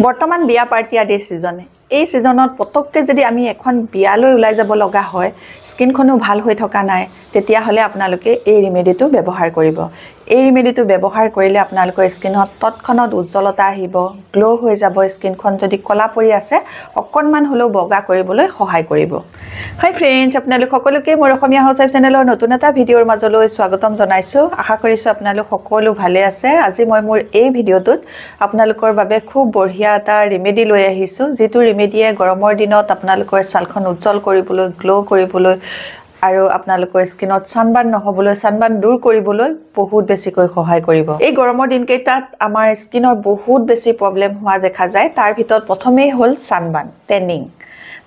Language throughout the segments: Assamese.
বৰ্তমান বিয়া পাৰ্টি আদি সিজনে এই সিজনত পটককে যদি আমি এখন বিয়ালৈ ওলাই যাব লগা হয় স্কিনখনো ভাল হৈ থকা নাই তেতিয়া হলে আপোনালোকে এই ৰেমেডিটো ব্যৱহাৰ কৰিব এই ৰেমেডিটো ব্যৱহাৰ কৰিলে আপোনালোকৰ স্কিনত তৎক্ষণাত উজ্জ্বলতা আহিব গ্লো হৈ যাব স্কিনখন যদি কলা পৰি আছে অকণমান হলেও বগা কৰিবলৈ সহায় কৰিব হাই ফ্ৰেন্ডছ আপোনালোক সকলোকে মোৰ অসমীয়া হাউস চেনেলৰ নতুন এটা ভিডিঅ'ৰ মাজলৈ স্বাগতম জনাইছো আশা কৰিছো আপোনালোক সকলো ভালে আছে আজি মই মোৰ এই ভিডিঅ'টোত আপোনালোকৰ বাবে খুব বঢ়িয়া এটা ৰেমেডি লৈ আহিছো যেটো ৰেমেডিয়ে গৰমৰ দিনত আপোনালোকৰ ছালখন উজ্জ্বল কৰিবলৈ গ্লো কৰিবলৈ আৰু আপোনালোকৰ স্কিনত সানবাৰ্ন নহবলৈ সানবাৰ্ন দূৰ কৰিবলৈ বহুত বেছিকৈ সহায় কৰিব এই গৰমৰ দিনকেইটাত আমাৰ স্কিনৰ বহুত বেছি প্ৰবলেম হোৱা দেখা যায় তাৰ ভিতৰত প্ৰথমেই হ'ল সানবাৰ্ন টেনিং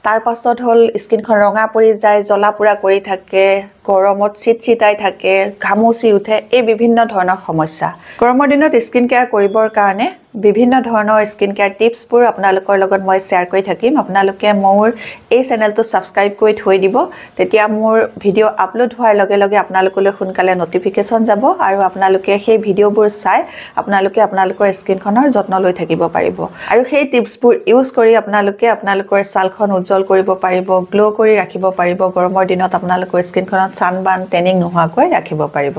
তাৰ পাছত হ'ল স্কিনখন ৰঙা পৰি যায় জ্বলা পুৰা কৰি থাকে গৰমত চিটচিটাই থাকে ঘামুচি উঠে এই বিভিন্ন ধৰণৰ সমস্যা গৰমৰ দিনত স্কিন কেয়াৰ কৰিবৰ কাৰণে বিভিন্ন ধৰণৰ স্কিন কেয়াৰ টিপছবোৰ আপোনালোকৰ লগত মই শেয়াৰ কৰি থাকিম আপোনালোকে মোৰ এই চেনেলটো সাবস্ক্ৰাইব কৰি থৈ দিব তেতিয়া মোৰ ভিডিঅ' আপলোড হোৱাৰ লগে লগে আপোনালোকলৈ সোনকালে নটিফিকেশন যাব আৰু আপোনালোকে সেই ভিডিঅ'বোৰ চাই আপোনালোকে আপোনালোকৰ স্কিনখনৰ যত্ন লৈ থাকিব পাৰিব আৰু সেই টিপছবোৰ ইউজ কৰি আপোনালোকে আপোনালোকৰ ছালখন উজ্জ্বল কৰিব পাৰিব গ্লো কৰি ৰাখিব পাৰিব গৰমৰ দিনত আপোনালোকৰ স্কিনখনত সানবাৰ্ন টেনিং নোহোৱাকৈ ৰাখিব পাৰিব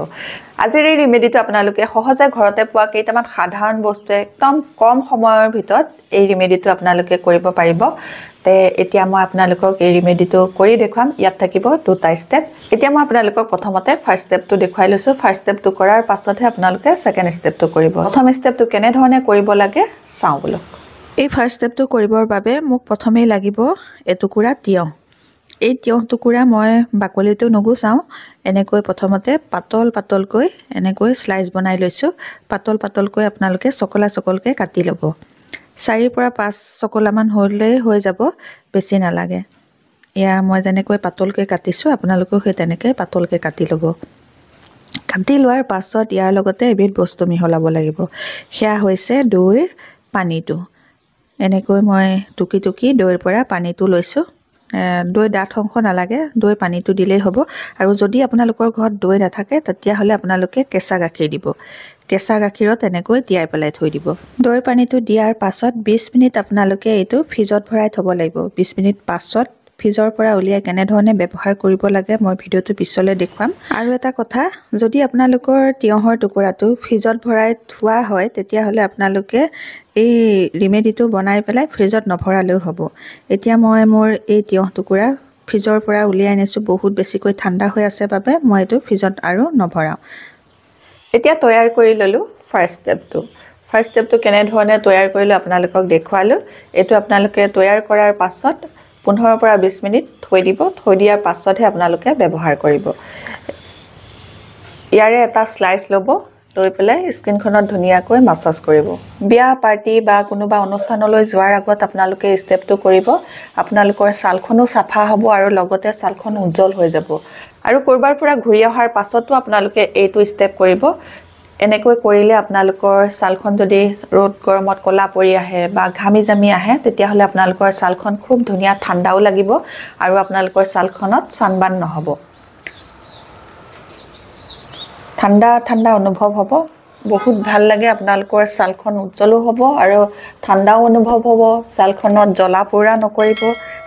আজিৰ এই ৰেমেডিটো আপোনালোকে সহজে ঘৰতে পোৱা কেইটামান সাধাৰণ বস্তু একদম কম সময়ৰ ভিতৰত এই ৰেমেডিটো আপোনালোকে কৰিব পাৰিব তে এতিয়া মই আপোনালোকক এই ৰেমেডিটো কৰি দেখুৱাম ইয়াত থাকিব দুটা ষ্টেপ এতিয়া মই আপোনালোকক প্ৰথমতে ফাৰ্স্ট ষ্টেপটো দেখুৱাই লৈছো ফাৰ্স্ট ষ্টেপটো কৰাৰ পাছতহে আপোনালোকে সেকেন্ড ষ্টেপটো কৰিব প্ৰথম ষ্টেপটো কেনে ধৰণে কৰিব লাগে চাও বলক এই ফাৰ্স্ট ষ্টেপটো কৰিবৰ বাবে মোক প্ৰথমেই লাগিব এটুকুৰা তিয়হ এই তিয়হ টুকুৰা মই বাকলিটো নগুচাও এনেকৈ প্ৰথমতে পাতল পাতলকৈ এনেকৈ স্লাইস বনাই লৈছো পাতল পাতলকৈ আপোনালোকে চকলকে কাটি ল'ব 4 পৰা 5 চকলামান হ'লে হৈ যাব বেছি নালাগে ইয়া মই যেনেকৈ পাতলকৈ কাটিছো আপোনালোকেও সেই তেনেকৈ পাতলকৈ কাটি ল'ব কাটি লোৱাৰ পাছত ইয়াৰ লগতে এবিধ বস্তু মিহলাব লাগিব সেয়া হৈছে দৈৰ পানীটো এনেকৈ মই টুকি টুকি দৈৰ পৰা পানীটো লৈছো দৈ ডাঠ অংশ নালাগে দৈ পানীটো দিলেই হ'ব আৰু যদি আপোনালোকৰ ঘৰত দৈ নাথাকে তেতিয়া হলে আপোনালোকে কেঁচা গাখীৰ দিব কেঁচা গাখীৰত এনেকৈ তিয়াই পেলাই থৈ দিব দৈ পানীটো দিয়াৰ পাছত 20 মিনিট আপোনালোকে এইটো ফ্ৰিজত ভৰাই থব লাগিব 20 মিনিট পাছত ফ্ৰিজৰ পৰা উলিয়াই কেনে ধৰণে ব্যৱহাৰ কৰিব লাগে মই ভিডিঅ'টো পিছলৈ দেখুৱাম আৰু এটা কথা যদি আপোনালোকৰ তিয়হৰ টুকুৰাটো ফ্ৰিজত ভৰাই থোৱা হয় তেতিয়া হলে আপোনালোকে এই ৰেমেডিটো বনাই পেলাই ফ্ৰিজত নভৰালেও হ'ব এতিয়া মই মোৰ এই তিয়হ টুকুৰা ফ্ৰিজৰ পৰা উলিয়াই আনিছো বহুত বেছিকৈ ঠাণ্ডা হৈ আছে বাবে মই এইটো ফ্ৰিজত আৰু নভৰাও এতিয়া তৈয়াৰ কৰি ললো ফাৰ্স্ট ষ্টেপটো কেনে ধৰণে তৈয়াৰ কৰিলো আপোনালোকক দেখুৱালো এটো আপোনালোকে তৈয়াৰ কৰাৰ পাছত 15 পৰা 20 মিনিট থৈ দিব থৈ দিয়াৰ পাছতহে আপোনালোকে ব্যৱহাৰ কৰিব ইয়াৰে এটা স্লাইস লব লৈ পেলাই স্কিনখনত ধুনিয়াকৈ মাসাজ কৰিব বিয়া পাৰ্টি বা কোনোবা অনুষ্ঠানলৈ যোৱাৰ আগত আপোনালোকে ষ্টেপটো কৰিব আপোনালোকৰ ছালখনো সাফা হ'ব আৰু লগতে ছালখন উজ্জ্বল হৈ যাব আৰু কৰবাৰ পৰা ঘূৰি অহাৰ পাছতো আপোনালোকে এইটো ষ্টেপ কৰিব এনেকৈ কৰিলে আপোনালোকৰ ছালখন যদি ৰ'দ গৰমত কলা পৰি আহে বা ঘামি জামি আহে তেতিয়া হলে আপোনালোকৰ ছালখন খুব ধুনিয়া ঠাণ্ডাও লাগিব আৰু আপোনালোকৰ ছালখনত সানবাৰ্ন নহব ঠাণ্ডা অনুভৱ হ'ব বহুত ভাল লাগে আপোনালোকৰ ছালখন উজ্জ্বলো হ'ব আৰু ঠাণ্ডাও অনুভৱ হ'ব ছালখনত জ্বলা পোৰা নকৰিব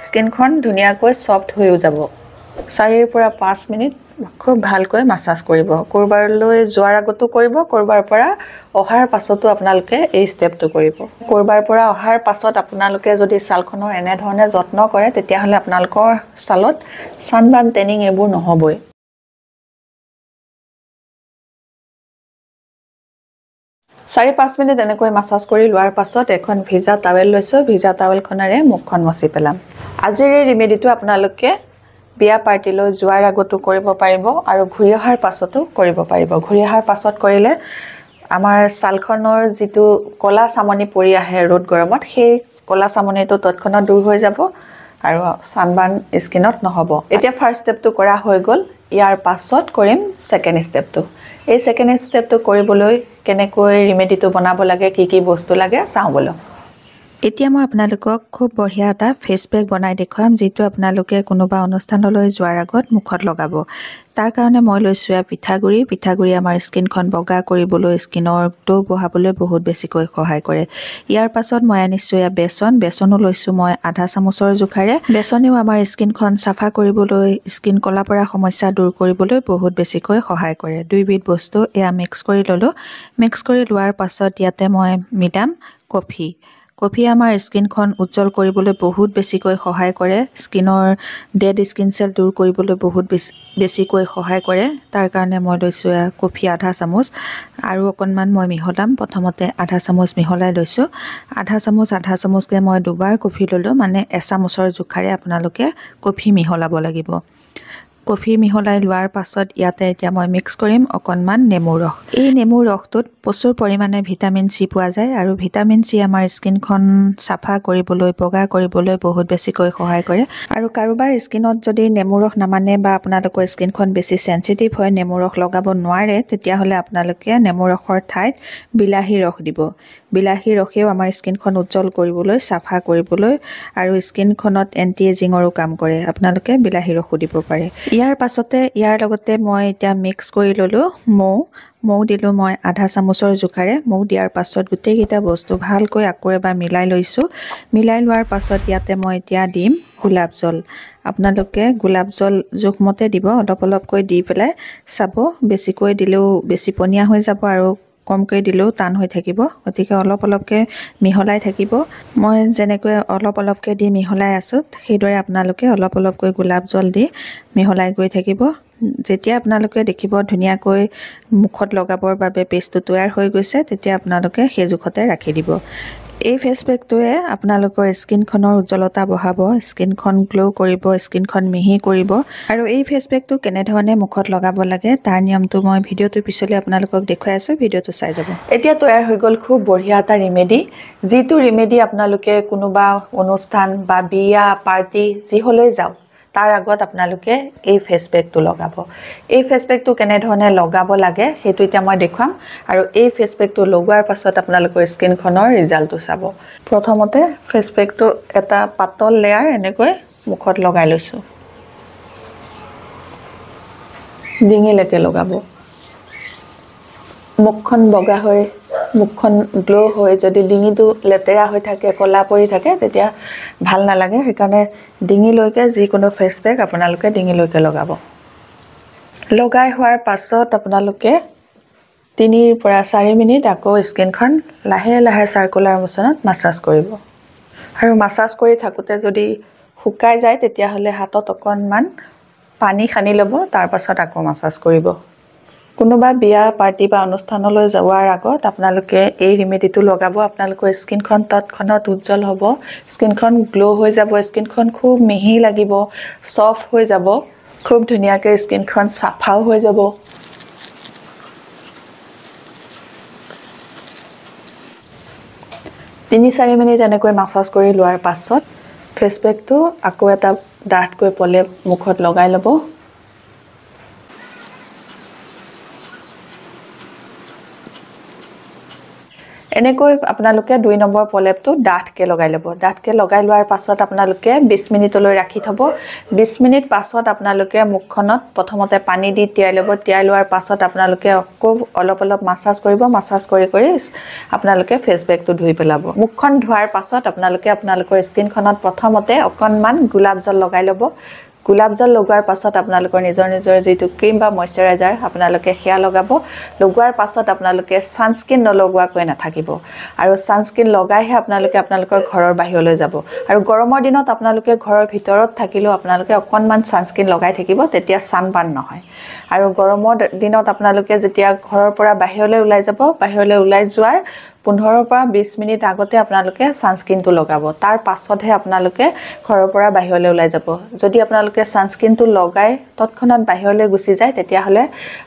স্কিনখন ধুনিয়াকৈ সফট হৈ যাব 4 পৰা 5 মিনিট খুব ভালকৈ মাসাজ কৰিব কৰবাৰলৈ যোৱাৰ আগতো কৰিব কৰবাৰ পৰা অহাৰ পাছতো আপোনালোকে এই ষ্টেপটো কৰিব কৰবাৰ পৰা অহাৰ পাছত আপোনালোকে যদি ছালখনৰ এনে ধৰণে যত্ন কৰে তেতিয়া হলে আপোনালোকৰ ছালত সানবাৰ্ন টেনিং এইবোৰ নহবই 4-5 মিনিট এনেকৈ মাসাজ কৰি লোৱাৰ পাছত এখন ভিজা টাৱেল লৈছো ভিজা টাৱেলখনেৰে মুখখন মচি পেলাম আজিৰ এই ৰেমেডিটো আপোনালোকে বিয়া পাৰ্টিলৈ যোৱাৰ আগতো কৰিব পাৰিব আৰু ঘূৰি অহাৰ পাছতো কৰিব পাৰিব ঘূৰি অহাৰ পাছত কৰিলে আমাৰ ছালখনৰ যেটো কলা চামনি পৰি আহে ৰ'দ গৰমত সেই কলা চামনিটো তৎক্ষণাত দূৰ হৈ যাব আৰু সানবাৰ্ন স্কিনত নহব এতিয়া ফাৰ্স্ট ষ্টেপটো কৰা হৈ গল ইয়াৰ পাছত কৰিম সেকেন্ড ষ্টেপটো এই সেকেন্ড ষ্টেপটো কৰিবলৈ কেনেকৈ ৰেমেডিটো বনাব লাগে কি কি বস্তু লাগে চাও বলো এতিয়া মই আপোনালোকক খুব বঢ়িয়া এটা ফেচ পেক বনাই দেখুৱাম, যিটো আপোনালোকে কোনোবা অনুষ্ঠানলৈ যোৱাৰ আগত মুখত লগাব। তাৰ কাৰণে মই লৈছোঁ পিঠাগুড়ি। পিঠাগুড়ি আমাৰ স্কিনখন বগা কৰিবলৈ, স্কিনৰ গ্ল' বঢ়াবলৈ বহুত বেছিকৈ সহায় কৰে। ইয়াৰ পাছত মই আনিছোঁ বেচন। বেচনো লৈছোঁ মই আধা চামুচৰ জোখাৰে। বেচনেও আমাৰ স্কিনখন চাফা কৰিবলৈ, স্কিন ক'লা পৰা সমস্যা দূৰ কৰিবলৈ বহুত বেছিকৈ সহায় কৰে। দুইবিধ বস্তু মিক্স কৰি ল'লোঁ। মিক্স কৰি লোৱাৰ পাছত ইয়াতে মই মিলাম কফি। কফি আমাৰ স্কিনখন উজ্জ্বল কৰিবলৈ বহুত বেছিকৈ সহায় কৰে। স্কিনৰ ডেড স্কিন চেল দূৰ কৰিবলৈ বহুত বেছিকৈ সহায় কৰে। তাৰ কাৰণে মই লৈছোঁ কফি আধা চামুচ আৰু অকণমান মই মিহলাম। প্ৰথমতে আধা চামুচ মিহলাই লৈছোঁ। আধা চামুচকৈ মই দুবাৰ কফি ল'লোঁ, মানে এচামুচৰ জোখাৰে আপোনালোকে কফি মিহলাব লাগিব। কফি মিহলাই লোৱাৰ পাছত ইয়াতে এতিয়া মই মিক্স কৰিম অকণমান নেমুৰ ৰস। এই নেমুৰ ৰসটোত প্ৰচুৰ পৰিমাণে ভিটামিন চি পোৱা যায় আৰু ভিটামিন চি আমাৰ স্কিনখন চাফা কৰিবলৈ, বগা কৰিবলৈ বহুত বেছিকৈ সহায় কৰে। আৰু কাৰোবাৰ স্কিনত যদি নেমুৰ ৰস নামানে বা আপোনালোকৰ স্কিনখন বেছি চেঞ্চিটিভ হয়, নেমুৰ ৰস লগাব নোৱাৰে, তেতিয়াহ'লে আপোনালোকে নেমুৰ ৰসৰ ঠাইত বিলাহী ৰস দিব। বিলাহী ৰসেও আমাৰ স্কিনখন উজ্জ্বল কৰিবলৈ, চাফা কৰিবলৈ আৰু স্কিনখনত এণ্টি এজিঙৰো কাম কৰে। আপোনালোকে বিলাহী ৰসো দিব পাৰে। ইয়াৰ লগতে মই এতিয়া মিক্স কৰি ল'লোঁ মৌ দিলোঁ মই আধা চামুচৰ জোখাৰে। মৌ দিয়াৰ পাছত গোটেইকেইটা বস্তু ভালকৈ আকৌ এবাৰ মিলাই লৈছোঁ। মিলাই লোৱাৰ পাছত ইয়াতে মই এতিয়া দিম গোলাপ জল। আপোনালোকে গোলাপ জল জোখমতে দিব, অলপ অলপকৈ দি পেলাই চাব। বেছিকৈ দিলেও বেছি পনীয়া হৈ যাব আৰু কমকৈ দিলেও টান হৈ থাকিব। গতিকে অলপ অলপকৈ মিহলাই থাকিব। মই যেনেকৈ অলপ অলপকৈ দি মিহলাই আছোঁ, সেইদৰে আপোনালোকে অলপ অলপকৈ গোলাপ জল দি মিহলাই গৈ থাকিব। যেতিয়া আপোনালোকে দেখিব ধুনীয়াকৈ মুখত লগাবৰ বাবে পেষ্টটো তৈয়াৰ হৈ গৈছে, তেতিয়া আপোনালোকে সেই জোখতে ৰাখি দিব। এই ফেচ পেকটোৱে আপোনালোকৰ স্কিনখনৰ উজ্জ্বলতা বঢ়াব, স্কিনখন গ্ল' কৰিব, স্কিনখন মিহি কৰিব। আৰু এই ফেচ পেকটো কেনেধৰণে মুখত লগাব লাগে তাৰ নিয়মটো মই ভিডিঅ'টোৰ পিছলৈ আপোনালোকক দেখুৱাই আছোঁ, ভিডিঅ'টো চাই যাব। এতিয়া তৈয়াৰ হৈ গ'ল খুব বঢ়িয়া এটা ৰিমেডি, যিটো ৰিমেডি আপোনালোকে কোনোবা অনুষ্ঠান বা বিয়া পাৰ্টি যিহলৈ যাওক তাৰ আগত আপোনালোকে এই ফেচ পেকটো লগাব। এই ফেচ পেকটো কেনেধৰণে লগাব লাগে সেইটো এতিয়া মই দেখুৱাম। আৰু এই ফেচ পেকটো লগোৱাৰ পাছত আপোনালোকৰ স্কিনখনৰ ৰিজাল্টটো চাব। প্ৰথমতে ফেচ পেকটো এটা পাতল লেয়াৰ এনেকৈ মুখত লগাই লৈছোঁ। ডিঙিলৈকে লগাব। মুখখন বগা হৈ, মুখখন গ্ল' হৈ, যদি ডিঙিটো লেতেৰা হৈ থাকে, ক'লা পৰি থাকে, তেতিয়া ভাল নালাগে। সেইকাৰণে ডিঙিলৈকে যিকোনো ফেচ পেক আপোনালোকে ডিঙিলৈকে লগাব। লগাই হোৱাৰ পাছত আপোনালোকে 3 পৰা 4 মিনিট আকৌ স্কিনখন লাহে লাহে চাৰ্কুলাৰ মোচনত মাছাজ কৰিব। আৰু মাছাজ কৰি থাকোঁতে যদি শুকাই যায়, তেতিয়াহ'লে হাতত অকণমান পানী সানি ল'ব, তাৰ পাছত আকৌ মাছাজ কৰিব। কোনোবা বিয়া পাৰ্টি বা অনুষ্ঠানলৈ যোৱাৰ আগত আপোনালোকে এই ৰিমেডিটো লগাব। আপোনালোকৰ স্কিনখন তৎক্ষণাত উজ্জ্বল হ'ব, স্কিনখন গ্ল' হৈ যাব, স্কিনখন খুব মিহি লাগিব, ছফ্ট হৈ যাব, খুব ধুনীয়াকৈ স্কিনখন চাফাও হৈ যাব। তিনি 4 মিনিট এনেকৈ মাছাজ কৰি লোৱাৰ পাছত ফেচ পেকটো আকৌ এটা ডাঠকৈ প্ৰলেপ মুখত লগাই ল'ব। এনেকৈ আপোনালোকে 2 নম্বৰ প্ৰলেপটো ডাঠকৈ লগাই ল'ব। ডাঠকৈ লগাই লোৱাৰ পাছত আপোনালোকে 20 মিনিটলৈ ৰাখি থ'ব। 20 মিনিট পাছত আপোনালোকে মুখখনত প্ৰথমতে পানী দি তিয়াই ল'ব। তিয়াই লোৱাৰ পাছত আপোনালোকে আকৌ অলপ অলপ মাছাজ কৰিব। মাছাজ কৰি আপোনালোকে ফেচ পেকটো ধুই পেলাব। মুখখন ধোৱাৰ পাছত আপোনালোকৰ স্কিনখনত প্ৰথমতে অকণমান গোলাপ জল লগাই ল'ব। গোলাপ জল লগোৱাৰ পাছত আপোনালোকৰ নিজৰ যিটো ক্ৰীম বা মইশ্চাৰাইজাৰ আপোনালোকে সেয়া লগাব। লগোৱাৰ পাছত আপোনালোকে ছানস্ক্ৰীন নলগোৱাকৈ নাথাকিব। আৰু ছানস্ক্ৰীন লগাইহে আপোনালোকৰ ঘৰৰ বাহিৰলৈ যাব। আৰু গৰমৰ দিনত আপোনালোকে ঘৰৰ ভিতৰত থাকিলেও আপোনালোকে অকণমান ছানস্ক্ৰীন লগাই থাকিব, তেতিয়া ছানবাৰ্ণ নহয়। আৰু গৰমৰ দিনত আপোনালোকে যেতিয়া ঘৰৰ পৰা বাহিৰলৈ ওলাই যাব, বাহিৰলৈ ওলাই যোৱাৰ 15 পৰা 20 মিনিট আগতে আপোনালোকে ছানস্ক্ৰীনটো লগাব। তাৰ পাছতহে আপোনালোকে ঘৰৰ পৰা বাহিৰলৈ ওলাই যাব। যদি আপোনালোকে ছানস্ক্ৰীনটো লগাই তৎক্ষণাত বাহিৰলৈ গুচি যায়, তেতিয়াহ'লে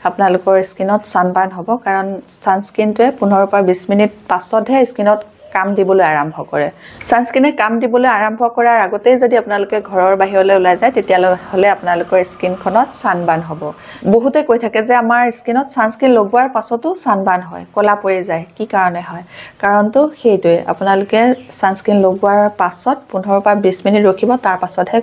আপোনালোকৰ স্কিনত ছানবাৰ্ণ হ'ব, কাৰণ ছানস্ক্ৰীনটোৱে 15 পৰা 20 মিনিট পাছতহে স্কিনত কাম দিবলৈ আৰম্ভ কৰে ছানস্ক্ৰীনে কাম দিবলৈ আৰম্ভ কৰাৰ আগতেই যদি আপোনালোকে ঘৰৰ বাহিৰলৈ ওলাই যায় তেতিয়াহ'লে আপোনালোকৰ স্কিনখনত ছানবাৰ্ণ হ'ব বহুতে কৈ থাকে যে আমাৰ স্কিনত ছানস্ক্ৰীন লগোৱাৰ পাছতো ছানবাৰ্ণ হয় ক'লা পৰি যায় কি কাৰণে হয় কাৰণটো সেইটোৱে আপোনালোকে ছানস্ক্ৰীন লগোৱাৰ পাছত 15 পৰা 20 মিনিট ৰখিব তাৰ পাছতহে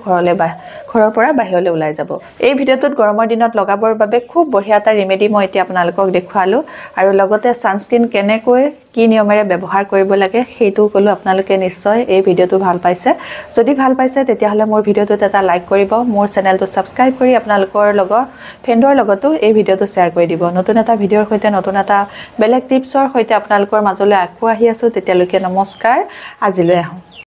ঘৰৰ পৰা বাহিৰলৈ ওলাই যাব এই ভিডিঅ'টোত গৰমৰ দিনত লগাবৰ বাবে খুব বঢ়িয়া এটা ৰেমেডি মই এতিয়া আপোনালোকক দেখুৱালোঁ আৰু লগতে ছানস্ক্ৰীন কেনেকৈ কি নিয়মেৰে ব্যৱহাৰ কৰিব লাগে সেইটো ক'লো আপোনালোকে নিশ্চয় এই ভিডিঅ'টো ভাল পাইছে যদি ভাল পাইছে তেতিয়াহ'লে মোৰ ভিডিঅ'টোত এটা লাইক কৰিব মোৰ চেনেলটো ছাবস্ক্ৰাইব কৰি আপোনালোকৰ ফ্ৰেণ্ডৰ লগতো এই ভিডিঅ'টো শ্বেয়াৰ কৰি দিব নতুন এটা ভিডিঅ'ৰ সৈতে নতুন এটা বেলেগ টিপছৰ সৈতে আপোনালোকৰ মাজলৈ আকৌ আহি আছোঁ তেতিয়ালৈকে নমস্কাৰ আজিলৈ আহোঁ